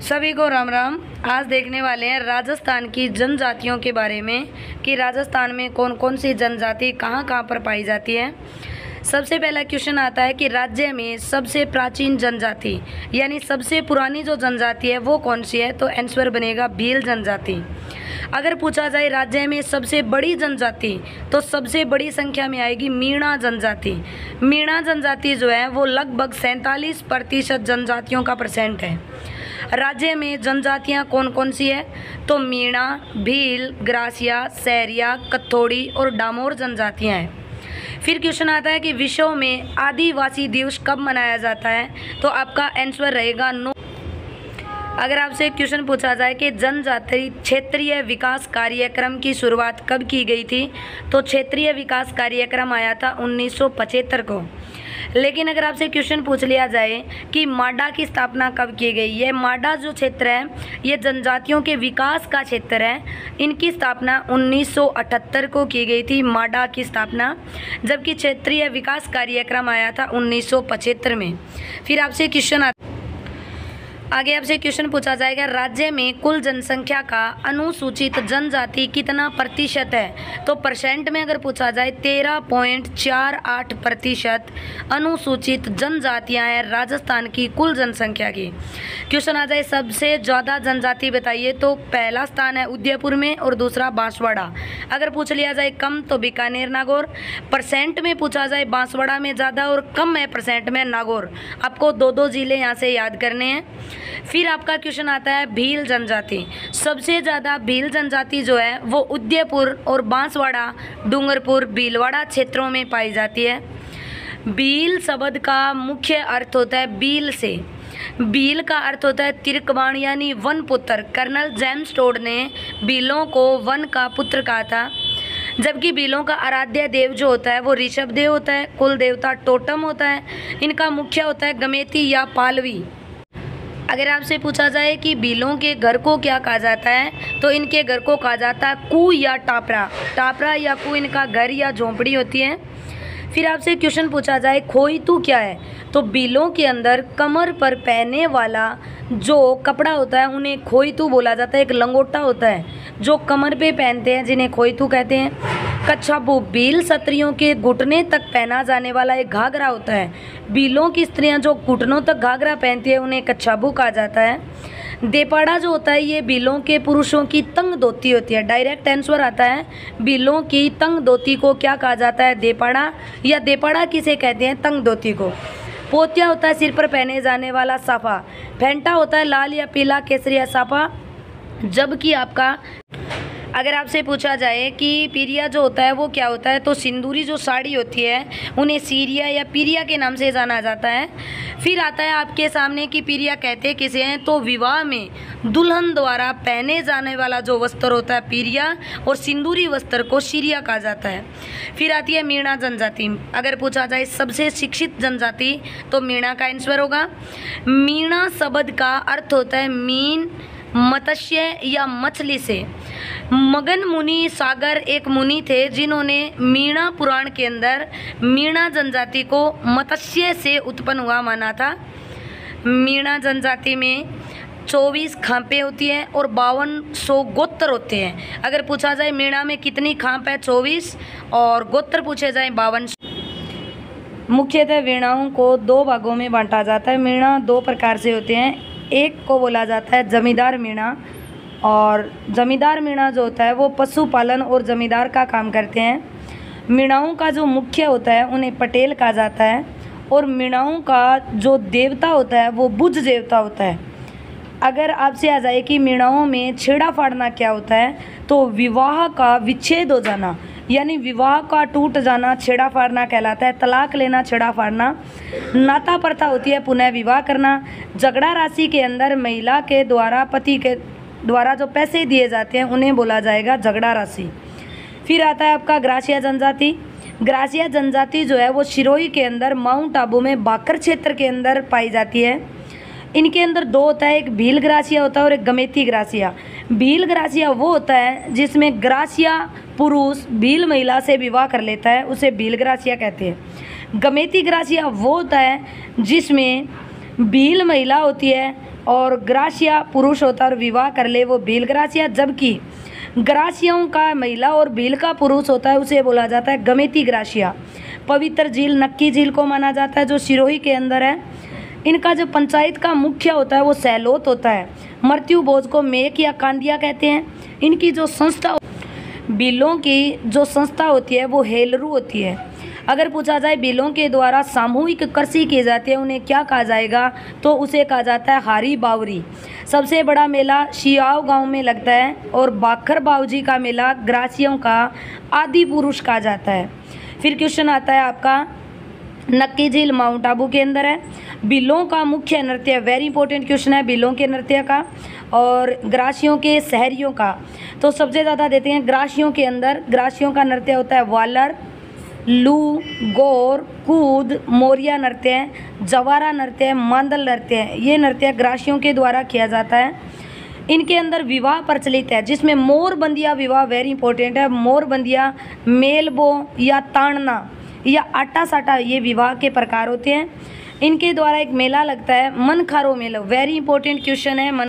सभी को राम राम। आज देखने वाले हैं राजस्थान की जनजातियों के बारे में कि राजस्थान में कौन कौन सी जनजाति कहाँ कहाँ पर पाई जाती है। सबसे पहला क्वेश्चन आता है कि राज्य में सबसे प्राचीन जनजाति यानी सबसे पुरानी जो जनजाति है वो कौन सी है, तो आंसर बनेगा भील जनजाति। अगर पूछा जाए राज्य में सबसे बड़ी जनजाति तो सबसे बड़ी संख्या में आएगी मीणा जनजाति। मीणा जनजाति जो है वो लगभग 47% जनजातियों का परसेंट है। राज्य में जनजातियां कौन कौन सी है, तो मीणा, भील, ग्रासिया, सैरिया, कथोड़ी और डामोर जनजातियां हैं। फिर क्वेश्चन आता है कि विश्व में आदिवासी दिवस कब मनाया जाता है, तो आपका आंसर रहेगा 9। अगर आपसे क्वेश्चन पूछा जाए कि जनजाति क्षेत्रीय विकास कार्यक्रम की शुरुआत कब की गई थी, तो क्षेत्रीय विकास कार्यक्रम आया था 1975 को। लेकिन अगर आपसे क्वेश्चन पूछ लिया जाए कि माडा की स्थापना कब की गई, ये माडा जो क्षेत्र है ये जनजातियों के विकास का क्षेत्र है। इनकी स्थापना 1978 को की गई थी, माडा की स्थापना, जबकि क्षेत्रीय विकास कार्यक्रम आया था 1975 में। फिर आपसे क्वेश्चन आगे आपसे क्वेश्चन पूछा जाएगा राज्य में कुल जनसंख्या का अनुसूचित जनजाति कितना प्रतिशत है, तो परसेंट में अगर पूछा जाए 13.48% अनुसूचित जनजातियां हैं राजस्थान की कुल जनसंख्या की। क्वेश्चन आ जाए सबसे ज़्यादा जनजाति बताइए, तो पहला स्थान है उदयपुर में और दूसरा बांसवाड़ा। अगर पूछ लिया जाए कम तो बीकानेर, नागौर। परसेंट में पूछा जाए बांसवाड़ा में ज़्यादा और कम है परसेंट में नागौर। आपको दो जिले यहाँ से याद करने हैं। फिर आपका क्वेश्चन आता है भील जनजाति। सबसे ज़्यादा भील जनजाति जो है वो उदयपुर और बांसवाड़ा, डूंगरपुर, भीलवाड़ा क्षेत्रों में पाई जाती है। भील शब्द का मुख्य अर्थ होता है बील से। भील का अर्थ होता है तिरकवाण यानी वन पुत्र। कर्नल जेम्स टोड ने भीलों को वन का पुत्र कहा था। जबकि भीलों का आराध्य देव जो होता है वो ऋषभ देव होता है। कुल देवता टोटम होता है। इनका मुख्य होता है गमेती या पालवी। अगर आपसे पूछा जाए कि भीलों के घर को क्या कहा जाता है, तो इनके घर को कहा जाता है कू या टापरा। टापरा या कू इनका घर या झोंपड़ी होती है। फिर आपसे क्वेश्चन पूछा जाए खोईतू क्या है, तो भीलों के अंदर कमर पर पहनने वाला जो कपड़ा होता है उन्हें खोईतू बोला जाता है। एक लंगोटा होता है जो कमर पे पहनते हैं जिन्हें खोईतू कहते हैं। कच्छाबू भील स्त्रियों के घुटने तक पहना जाने वाला एक घाघरा होता है। भीलों की स्त्रियां जो घुटनों तक घाघरा पहनती है उन्हें कच्छाबू कहा जाता है। देपाड़ा जो होता है ये भीलों के पुरुषों की तंग धोती होती है। डायरेक्ट आंसर आता है भीलों की तंग धोती को क्या कहा जाता है, देपाड़ा, या देपाड़ा किसे कहते हैं, तंग धोती को। पोतिया होता है सिर पर पहने जाने वाला साफा। फेंटा होता है लाल या पीला केसरिया साफा। जबकि आपका अगर आपसे पूछा जाए कि पीरिया जो होता है वो क्या होता है, तो सिंदूरी जो साड़ी होती है उन्हें सीरिया या पीरिया के नाम से जाना जाता है। फिर आता है आपके सामने कि पीरिया कहते किसे हैं, तो विवाह में दुल्हन द्वारा पहने जाने वाला जो वस्त्र होता है पीरिया, और सिंदूरी वस्त्र को सीरिया कहा जाता है। फिर आती है मीणा जनजाति। अगर पूछा जाए सबसे शिक्षित जनजाति, तो मीणा का आंसर होगा। मीणा शब्द का अर्थ होता है मीन, मत्स्य या मछली से। मगन मुनि सागर एक मुनि थे जिन्होंने मीणा पुराण के अंदर मीणा जनजाति को मत्स्य से उत्पन्न हुआ माना था। मीणा जनजाति में 24 खांपें होती हैं और 5200 गोत्र होते हैं। अगर पूछा जाए मीणा में कितनी खांप है, 24, और गोत्र पूछे जाए 5200। मुख्यतः वीणाओं को 2 भागों में बांटा जाता है। मीणा 2 प्रकार से होते हैं। एक को बोला जाता है जमींदार मीणा, और जमींदार मीणा जो होता है वो पशुपालन और जमींदार का काम करते हैं। मीणाओं का जो मुख्य होता है उन्हें पटेल कहा जाता है, और मीणाओं का जो देवता होता है वो बुझ देवता होता है। अगर आपसे आ जाए कि मीणाओं में छेड़ा फाड़ना क्या होता है, तो विवाह का विच्छेद हो जाना यानी विवाह का टूट जाना छेड़ा फाड़ना कहलाता है। तलाक लेना छेड़ा फाड़ना। नाता प्रथा होती है पुनः विवाह करना। झगड़ा राशि के अंदर महिला के द्वारा पति के द्वारा जो पैसे दिए जाते हैं उन्हें बोला जाएगा झगड़ा राशि। फिर आता है आपका ग्रासिया जनजाति। ग्रासिया जनजाति जो है वो सिरोही के अंदर माउंट आबू में बाकर क्षेत्र के अंदर पाई जाती है। इनके अंदर 2 होता है, एक भील ग्रासिया होता है और एक गमेती ग्रासिया। भील ग्रासिया वो होता है जिसमें ग्रासिया पुरुष भील महिला से विवाह कर लेता है, उसे भील ग्रासिया कहते हैं। गमेती ग्रासिया वो होता है जिसमें भील महिला होती है और ग्रासिया पुरुष होता है और विवाह कर ले वो भील ग्रासिया, जबकि ग्रासियों का महिला और भील का पुरुष होता है उसे बोला जाता है गमेती ग्रासिया। पवित्र झील नक्की झील को माना जाता है जो सिरोही के अंदर है। इनका जो पंचायत का मुख्य होता है वो सैलोत होता है। मृत्यु भोज को मेक या कांदिया कहते हैं। इनकी जो संस्था बिलों की जो संस्था होती है वो हेलरू होती है। अगर पूछा जाए बिलों के द्वारा सामूहिक कृषि की जाती है उन्हें क्या कहा जाएगा, तो उसे कहा जाता है हारी बावरी। सबसे बड़ा मेला शियाव गांव में लगता है और बाखर बावजी का मेला ग्रासियों का आदि पुरुष कहा जाता है। फिर क्वेश्चन आता है आपका नक्की झील माउंट आबू के अंदर है। बिलों का मुख्य नृत्य, वेरी इंपॉर्टेंट क्वेश्चन है बिलों के नृत्य का और ग्रासियों के शहरियों का। तो सबसे ज़्यादा देते हैं ग्रासियों के अंदर। ग्रासियों का नृत्य होता है वालर, लू, गौर, कूद, मोरिया नृत्य, जवारा नृत्य, मांदल नृत्य। ये नृत्य ग्रासियों के द्वारा किया जाता है। इनके अंदर विवाह प्रचलित है जिसमें मोरबंदिया विवाह वेरी इंपॉर्टेंट है। मोरबंदिया, मेलबो या ताड़ना या आटा साटा ये विवाह के प्रकार होते हैं। इनके द्वारा एक मेला लगता है मनखारो मेला, वेरी इंपॉर्टेंट क्वेश्चन है।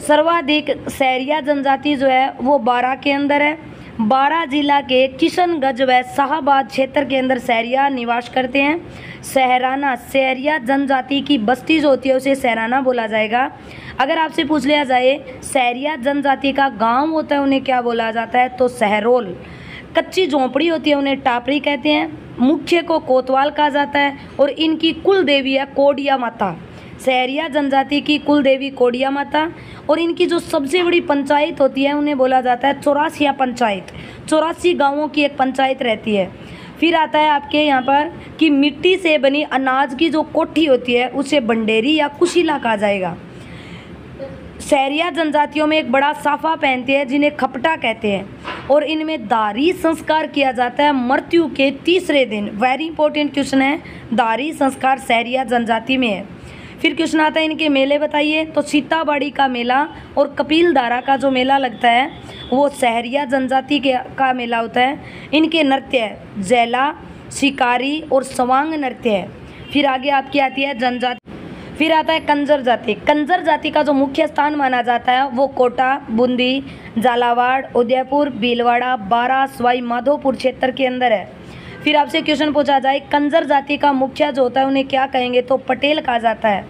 सर्वाधिक सहरिया जनजाति जो है वो बारा के अंदर है। बारा जिला के किशनगंज व शाहबाद क्षेत्र के अंदर सहरिया निवास करते हैं। सहराना, सहरिया जनजाति की बस्ती जो होती है उसे सहराना बोला जाएगा। अगर आपसे पूछ लिया जाए सहरिया जनजाति का गांव होता है उन्हें क्या बोला जाता है, तो सहरोल। कच्ची झोंपड़ी होती है उन्हें टापरी कहते हैं। मुख्य को कोतवाल कहा जाता है और इनकी कुल देवी है कोडिया माता। सहरिया जनजाति की कुल देवी कोडिया माता और इनकी जो सबसे बड़ी पंचायत होती है उन्हें बोला जाता है चौरासिया पंचायत। 84 गांवों की एक पंचायत रहती है। फिर आता है आपके यहाँ पर कि मिट्टी से बनी अनाज की जो कोठी होती है उसे बंडेरी या कुशीला कहा जाएगा। सहरिया जनजातियों में एक बड़ा साफा पहनते हैं जिन्हें खपटा कहते हैं और इनमें दारी संस्कार किया जाता है मृत्यु के तीसरे दिन। वेरी इंपॉर्टेंट क्वेश्चन है, दारी संस्कार सहरिया जनजाति में है। फिर क्वेश्चन आता है इनके मेले बताइए, तो सीताबाड़ी का मेला और कपिलधारा का जो मेला लगता है वो सहरिया जनजाति का मेला होता है। इनके नृत्य जैला, शिकारी और सवांग नृत्य है। फिर आगे आपकी आती है जनजाति। फिर आता है कंजर जाति। कंजर जाति का जो मुख्य स्थान माना जाता है वो कोटा, बूंदी, झालावाड़, उदयपुर, भीलवाड़ा, बारा, सवाई माधोपुर क्षेत्र के अंदर है। फिर आपसे क्वेश्चन पूछा जाए कंजर जाति का मुखिया जो होता है उन्हें क्या कहेंगे, तो पटेल कहा जाता है।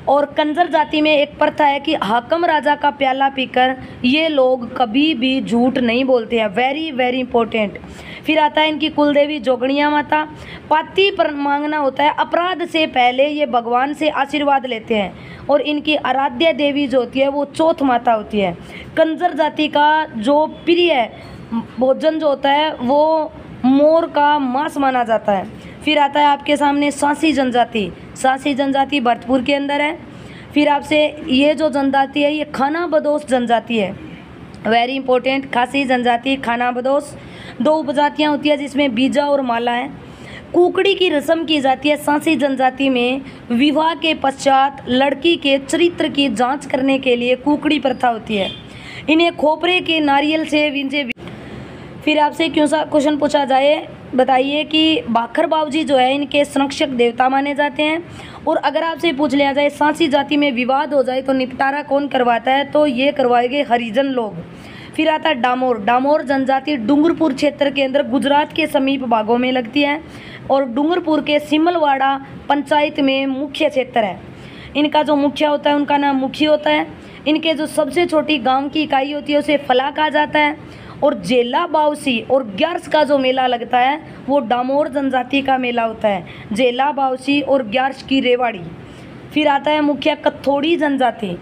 और कंजर जाति में एक प्रथा है कि हाकम राजा का प्याला पीकर ये लोग कभी भी झूठ नहीं बोलते हैं, वेरी वेरी इंपॉर्टेंट। फिर आता है इनकी कुलदेवी जोगणिया माता। पाती पर मांगना होता है, अपराध से पहले ये भगवान से आशीर्वाद लेते हैं और इनकी आराध्य देवी जो होती है वो चौथ माता होती है। कंजर जाति का जो प्रिय भोजन जो होता है वो मोर का मांस माना जाता है। फिर आता है आपके सामने सांसी जनजाति। सांसी जनजाति भरतपुर के अंदर है। फिर आपसे ये जो जनजाति है ये खाना बदोश जनजाति है, वेरी इंपॉर्टेंट। खासी जनजाति, खाना बदोश। 2 उपजातियाँ होती है जिसमें बीजा और माला है। कुकड़ी की रस्म की जाती है सांसी जनजाति में। विवाह के पश्चात लड़की के चरित्र की जांच करने के लिए कुकड़ी प्रथा होती है। इन्हें खोपरे के नारियल से विंजे। फिर आपसे क्वेश्चन पूछा जाए बताइए कि बाखर बावजी जो है इनके संरक्षक देवता माने जाते हैं। और अगर आपसे पूछ लिया जाए सांसी जाति में विवाद हो जाए तो निपटारा कौन करवाता है, तो ये करवाएंगे हरिजन लोग। फिर आता है डामोर। डामोर जनजाति डूंगरपुर क्षेत्र के अंदर गुजरात के समीप भागों में लगती है और डूंगरपुर के सिमलवाड़ा पंचायत में मुख्य क्षेत्र है। इनका जो मुखिया होता है उनका नाम मुखी होता है। इनके जो सबसे छोटी गांव की इकाई होती है उसे फला कहा जाता है। और जेला बावसी और ग्यारस का जो मेला लगता है वो डामोर जनजाति का मेला होता है। जेला बावसी और ग्यारस की रेवाड़ी। फिर आता है मुख्य कथोड़ी जनजाति।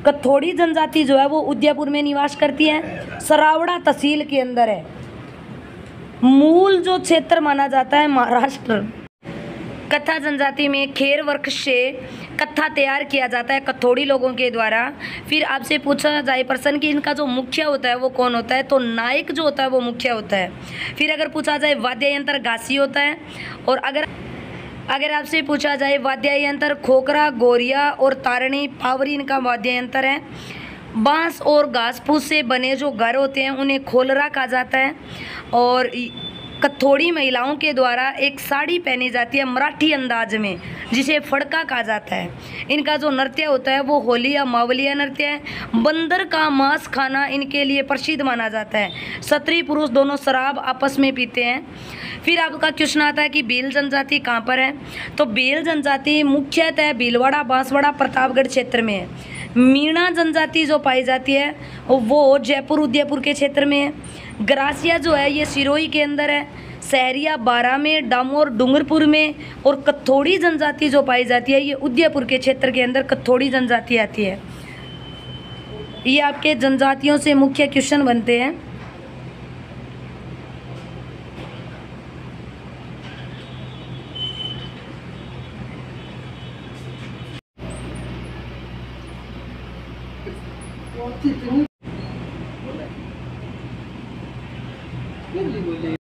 कथोड़ी जनजाति जो है वो उदयपुर में निवास करती है, सरावड़ा तहसील के अंदर है। मूल जो क्षेत्र माना जाता है महाराष्ट्र। कत्था जनजाति में खेर वृक्ष से कत्था तैयार किया जाता है कथोड़ी लोगों के द्वारा। फिर आपसे पूछा जाए प्रश्न कि इनका जो मुखिया होता है वो कौन होता है, तो नायक जो होता है वो मुखिया होता है। फिर अगर पूछा जाए वाद्य यंत्र घासी होता है। और अगर आपसे पूछा जाए वाद्य यंत्र खोखरा, गोरिया और तारणी पावरी इनका वाद्य यंत्र है। बांस और घास फूस से बने जो घर होते हैं उन्हें खोलरा कहा जाता है। और कथोड़ी महिलाओं के द्वारा एक साड़ी पहनी जाती है मराठी अंदाज में, जिसे फड़का कहा जाता है। इनका जो नृत्य होता है वो होली या मावलिया नृत्य है। बंदर का मांस खाना इनके लिए प्रसिद्ध माना जाता है। स्त्री पुरुष दोनों शराब आपस में पीते हैं। फिर आपका क्वेश्चन आता है कि भील जनजाति कहाँ पर है। तो भील जनजाति मुख्यतः भीलवाड़ा, बांसवाड़ा, प्रतापगढ़ क्षेत्र में है। मीणा जनजाति जो पाई जाती है वो जयपुर, उदयपुर के क्षेत्र में है। ग्रासिया जो है ये सिरोही के अंदर है। सहरिया बारा में, डामोर डूंगरपुर में, और कथोड़ी जनजाति जो पाई जाती है ये उदयपुर के क्षेत्र के अंदर कथोड़ी जनजाति आती है। ये आपके जनजातियों से मुख्य क्वेश्चन बनते हैं। बोले